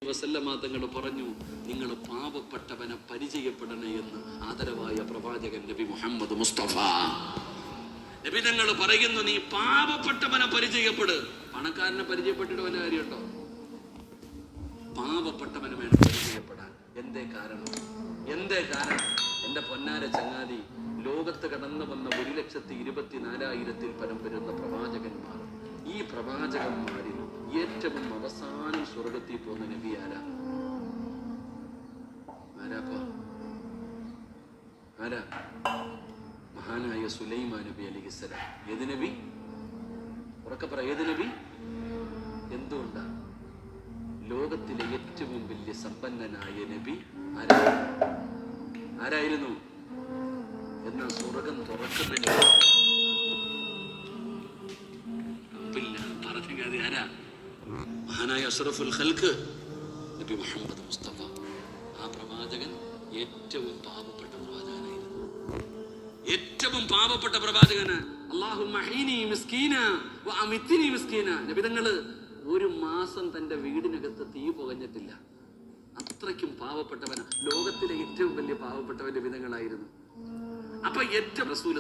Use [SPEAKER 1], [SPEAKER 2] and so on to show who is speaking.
[SPEAKER 1] വസല്ലമ തങ്ങൾ പറഞ്ഞു, നിങ്ങൾ പാവപ്പെട്ടവനെ പരിചയപ്പെടണേ എന്ന് ആദരവായ പ്രവാചകൻ നബി മുഹമ്മദ് മുസ്തഫ നബി തങ്ങൾ പറയുന്നു, നീ പാവപ്പെട്ടവനെ പരിചയപ്പെട്. പണക്കാരനെ പരിചയപ്പെട്ടിട്ട് വല്ല കാര്യമുണ്ടോ? പാവപ്പെട്ടവനെ വേണം പരിചയപ്പെടാൻ. എന്തേ കാരണം? എന്റെ പൊന്നാര ചങ്ങാതി, ലോകത്ത് കടന്നു വന്ന 1,24,000 പരം വരുന്ന പ്രവാചകന്മാർ, ഈ പ്രവാചകന്മാരിൽ ഏറ്റവും അവസാനം സ്വർഗത്തിൽ പോകുന്ന നബി ആരാ? മഹാനായ സുലൈമാൻ നബി അലൈഹിസ്സലാം. ഏത് നബി? ഉറക്കെ പറ, ഏത് നബി? എന്തുകൊണ്ടാ? ലോകത്തിലെ ഏറ്റവും വലിയ സമ്പന്നനായ നബി ആരായിരുന്നു? എന്നാ സ്വർഗം തുറക്കുന്ന ആരാ? മഹാനായ അഷ്റഫുൽ ഖൽഖ് നബി മുഹമ്മദ് മുസ്തഫ. ആ പ്രവാചകൻ ഏറ്റവും പാവപ്പെട്ട പ്രവാചകനായിരുന്നു. ഏറ്റവും പാവപ്പെട്ട പ്രവാചകന് അല്ലാഹുമ്മ ഹീനി മിസ്കീന വഅമിത്നി മിസ്കീന. നബി തങ്ങള് ഒരു മാസം തന്റെ വീടിനകത്ത് തീ പുകഞ്ഞിട്ടില്ല. അത്രയ്ക്കും പാവപ്പെട്ടവനാ. ലോകത്തിലെ ഏറ്റവും വലിയ പാവപ്പെട്ടവന്റെ വിധങ്ങളായിരുന്നു. അപ്പൊ ഏറ്റവും റസൂൽ